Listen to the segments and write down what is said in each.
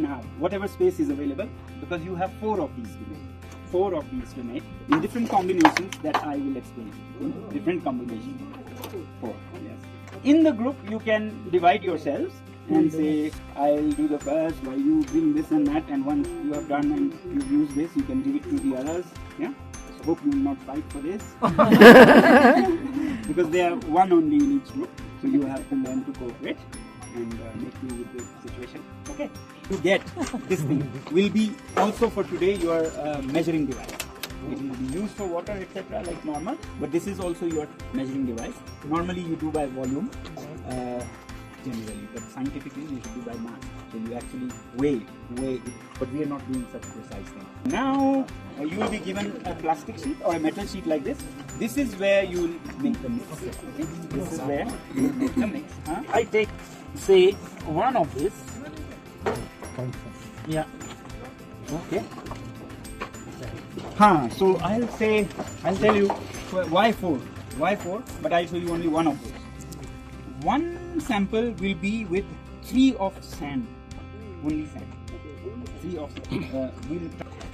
1.5, whatever space is available, because you have 4 of these to make. 4 of these to make in different combinations that I will explain. In different combinations. 4, yes. In the group, you can divide yourselves and say, I'll do the first, while you bring this and that, and once you have done and you've used this, you can give it to the others. Yeah. So hope you will not fight for this. Because they are one only in each group, so you have to learn to cooperate and make do with the situation. Okay. To get this thing will be also for today your measuring device. It will be used for water, etc. like normal, but this is also your measuring device. Normally you do by volume, generally, but scientifically you should do by mass. So you actually weigh it, but we are not doing such precise things. Now you will be given a plastic sheet or a metal sheet like this. This is where you will make the mix. Okay? This is where you will make the mix. I take, say, one of this. Yeah. Okay. So I'll tell you why 4, but I'll show you only one of those. One sample will be with 3 of sand, only sand. 3 of sand. We'll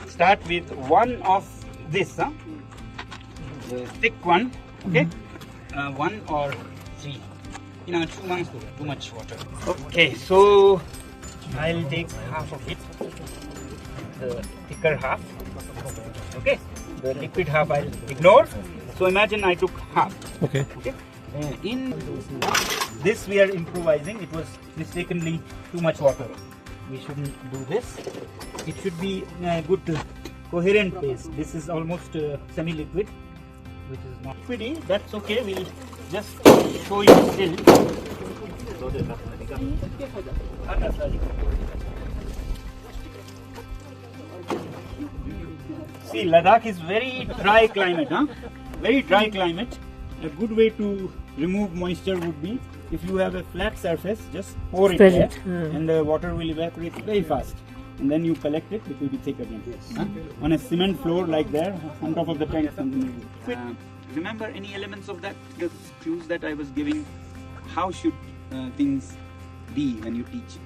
start with 1 of this, the thick one, okay? 1 or 3. Too much water. Okay, so I'll take half of it, the thicker half. Okay, the liquid half I'll ignore. So imagine I took half. Okay. In this we are improvising. It was mistakenly too much water. We shouldn't do this. It should be a good coherent paste. This is almost semi-liquid, which is not liquidy. That's okay. We'll just show you still. See, Ladakh is very dry climate, Very dry climate. A good way to remove moisture would be, if you have a flat surface, just pour it there, and the water will evaporate very fast. And then you collect it, it will be thick again. On a cement floor like there, on top of the tank, something. Remember any elements of that, the clues that I was giving? How should things be when we teach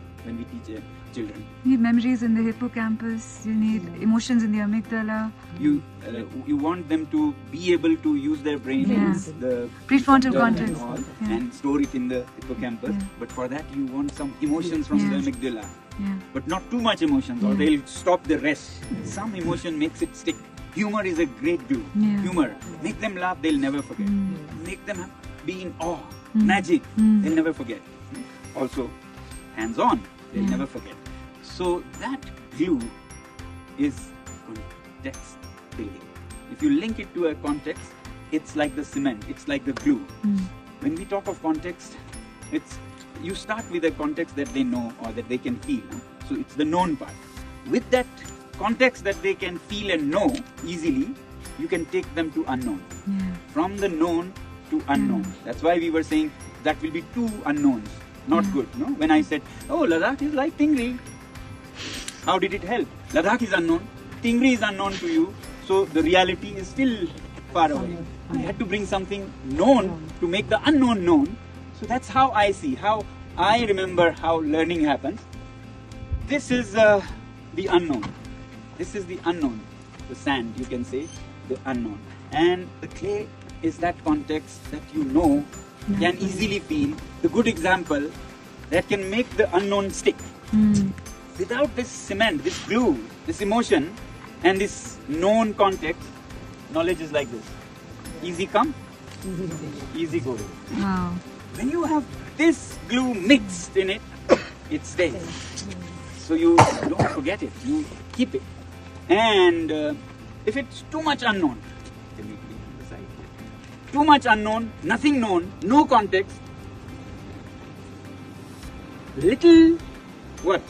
children? You need memories in the hippocampus, you need emotions in the amygdala. You want them to be able to use their brains, the prefrontal cortex, and store it in the hippocampus. But for that you want some emotions from the amygdala. But not too much emotions, or they'll stop the rest. Some emotion makes it stick. Humor is a great glue. Humor. Make them laugh, they'll never forget. Make them be in awe. Magic, they'll never forget. Also, hands-on, they'll never forget. So that glue is context building. If you link it to a context, it's like the cement, it's like the glue. When we talk of context, you start with a context that they know or that they can feel. So it's the known part. With that context that they can feel and know easily, you can take them to unknown. From the known to unknown. That's why we were saying that will be 2 unknowns. Not good, no? When I said, oh, Ladakh is like Tingri. How did it help? Ladakh is unknown, Tingri is unknown to you, so the reality is still far away. I had to bring something known to make the unknown known. So that's how I see, how I remember how learning happens. This is the unknown. This is the unknown. The sand, you can say, the unknown. And the clay is that context that you know, can easily feel, the good example that can make the unknown stick. Without this cement, this glue, this emotion, and this known context, knowledge is like this. Easy come, easy go. Wow. When you have this glue mixed in it, it stays. So you don't forget it, you keep it. And if it's too much unknown, too much unknown, nothing known, no context, little what?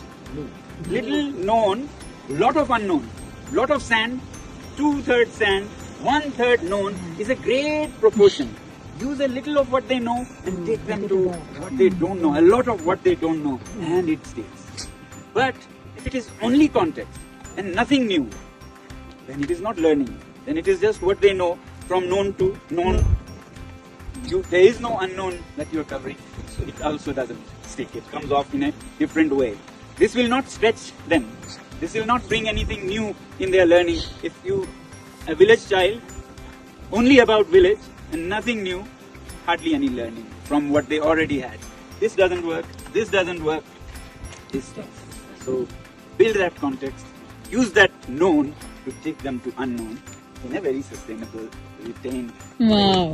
Little known, lot of unknown, lot of sand, 2/3 sand, 1/3 known is a great proportion. Use a little of what they know and take them to what they don't know, a lot of what they don't know, and it stays. But if it is only context and nothing new, then it is not learning. Then it is just what they know, from known to known. There is no unknown that you are covering, so it also doesn't stick. It comes off in a different way. This will not stretch them. This will not bring anything new in their learning. If you, a village child, only about village and nothing new, hardly any learning from what they already had. This doesn't work, this doesn't work, this does. So build that context, use that known to take them to unknown in a very sustainable, retained way. Wow.